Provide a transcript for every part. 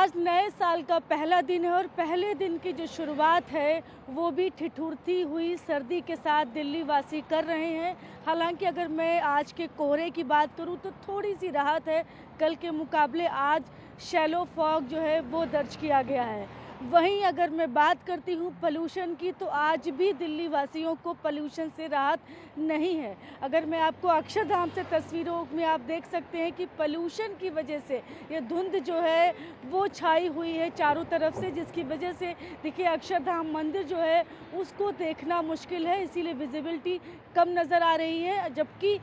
आज नए साल का पहला दिन है और पहले दिन की जो शुरुआत है वो भी ठिठुरती हुई सर्दी के साथ दिल्ली वासी कर रहे हैं। हालांकि अगर मैं आज के कोहरे की बात करूं तो थोड़ी सी राहत है। कल के मुकाबले आज शैलो फॉग जो है वो दर्ज किया गया है। वहीं अगर मैं बात करती हूँ पोल्यूशन की तो आज भी दिल्ली वासियों को पोल्यूशन से राहत नहीं है। अगर मैं आपको अक्षरधाम से तस्वीरों में आप देख सकते हैं कि पोल्यूशन की वजह से ये धुंध जो है वो छाई हुई है चारों तरफ से, जिसकी वजह से देखिए अक्षरधाम मंदिर जो है उसको देखना मुश्किल है, इसीलिए विजिबिलिटी कम नज़र आ रही है। जबकि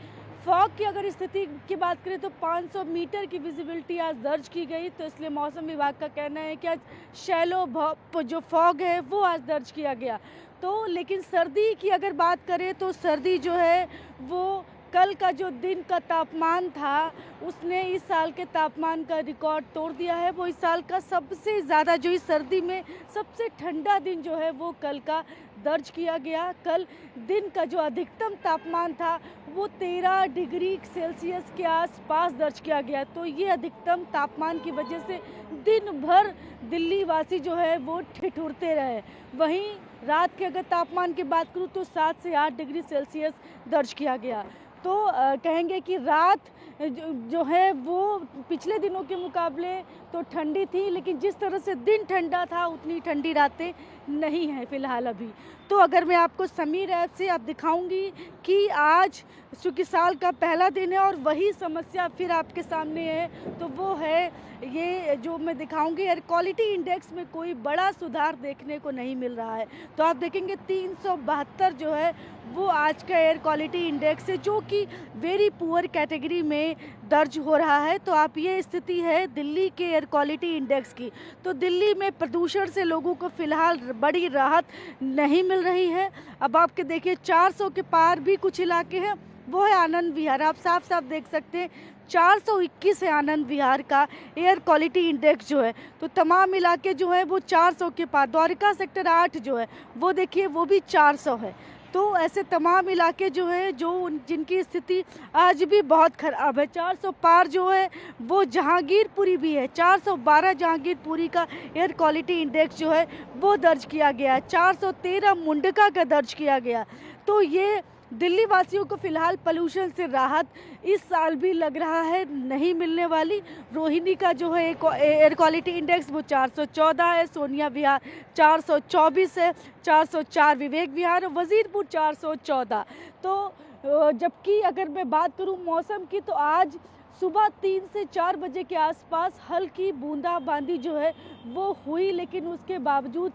फॉग की अगर स्थिति की बात करें तो 500 मीटर की विजिबिलिटी आज दर्ज की गई, तो इसलिए मौसम विभाग का कहना है कि आज शैलो जो फॉग है वो आज दर्ज किया गया। तो लेकिन सर्दी की अगर बात करें तो सर्दी जो है वो कल का जो दिन का तापमान था उसने इस साल के तापमान का रिकॉर्ड तोड़ दिया है। वो इस साल का सबसे ज़्यादा जो इस सर्दी में सबसे ठंडा दिन जो है वो कल का दर्ज किया गया। कल दिन का जो अधिकतम तापमान था वो 13 डिग्री सेल्सियस के आसपास दर्ज किया गया। तो ये अधिकतम तापमान की वजह से दिन भर दिल्ली वासी जो है वो ठिठुरते रहे। वहीं रात के अगर तापमान की बात करूँ तो 7 से 8 डिग्री सेल्सियस दर्ज किया गया। तो कहेंगे कि रात जो है वो पिछले दिनों के मुकाबले तो ठंडी थी, लेकिन जिस तरह से दिन ठंडा था उतनी ठंडी रातें नहीं हैं फ़िलहाल अभी। तो अगर मैं आपको समीर ऐप से आप दिखाऊंगी कि आज चूँकि साल का पहला दिन है और वही समस्या फिर आपके सामने है, तो वो है ये जो मैं दिखाऊंगी एयर क्वालिटी इंडेक्स में कोई बड़ा सुधार देखने को नहीं मिल रहा है। तो आप देखेंगे 372 जो है वो आज का एयर क्वालिटी इंडेक्स है, जो कि वेरी पुअर कैटेगरी में दर्ज हो रहा है। तो आप ये स्थिति है दिल्ली के एयर क्वालिटी इंडेक्स की। तो दिल्ली में प्रदूषण से लोगों को फिलहाल बड़ी राहत नहीं मिल रही है। अब आपके देखिए 400 के पार भी कुछ इलाके हैं, वो है आनंद विहार। आप साफ साफ देख सकते हैं 421 है आनंद विहार का एयर क्वालिटी इंडेक्स जो है। तो तमाम इलाके जो है वो 400 के पार। द्वारका सेक्टर 8 जो है वो देखिए वो भी 400 है। तो ऐसे तमाम इलाके जो हैं जो जिनकी स्थिति आज भी बहुत ख़राब है। 400 पार जो है वो जहांगीरपुरी भी है। 412 जहांगीरपुरी का एयर क्वालिटी इंडेक्स जो है वो दर्ज किया गया है। 413 मुंडका का दर्ज किया गया। तो ये दिल्ली वासियों को फिलहाल पोल्यूशन से राहत इस साल भी लग रहा है नहीं मिलने वाली। रोहिणी का जो है एयर क्वालिटी इंडेक्स वो 414 है, सोनिया विहार 424 है, 404 विवेक विहार, वजीरपुर 414। तो जबकि अगर मैं बात करूं मौसम की तो आज सुबह 3 से 4 बजे के आसपास हल्की बूंदाबांदी जो है वो हुई, लेकिन उसके बावजूद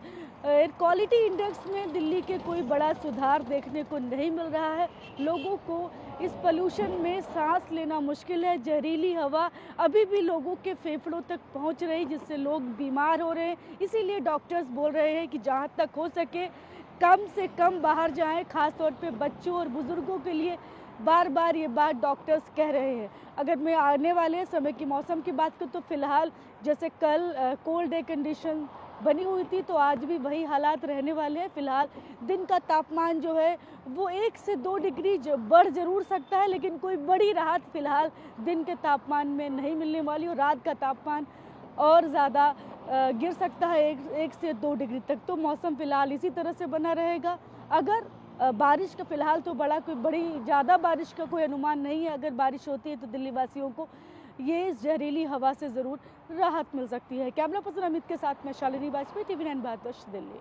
एयर क्वालिटी इंडेक्स में दिल्ली के कोई बड़ा सुधार देखने को नहीं मिल रहा है। लोगों को इस पोल्यूशन में सांस लेना मुश्किल है। जहरीली हवा अभी भी लोगों के फेफड़ों तक पहुंच रही, जिससे लोग बीमार हो रहे हैं। इसीलिए डॉक्टर्स बोल रहे हैं कि जहां तक हो सके कम से कम बाहर जाएं, खासतौर पे बच्चों और बुज़ुर्गों के लिए बार बार ये बात डॉक्टर्स कह रहे हैं। अगर मैं आने वाले समय की मौसम की बात करूँ तो फिलहाल जैसे कल कोल्ड डे कंडीशन बनी हुई थी, तो आज भी वही हालात रहने वाले हैं। फिलहाल दिन का तापमान जो है वो 1 से 2 डिग्री बढ़ जरूर सकता है, लेकिन कोई बड़ी राहत फिलहाल दिन के तापमान में नहीं मिलने वाली, और रात का तापमान और ज़्यादा गिर सकता है 1 से 2 डिग्री तक। तो मौसम फिलहाल इसी तरह से बना रहेगा। अगर बारिश का फिलहाल तो कोई बड़ी ज़्यादा बारिश का कोई अनुमान नहीं है। अगर बारिश होती है तो दिल्ली वासियों को ये जहरीली हवा से ज़रूर राहत मिल सकती है। कैमरा पर्सन अमित के साथ मैं शालिनी वाजपेयी, TV9 भारतवर्ष, दिल्ली।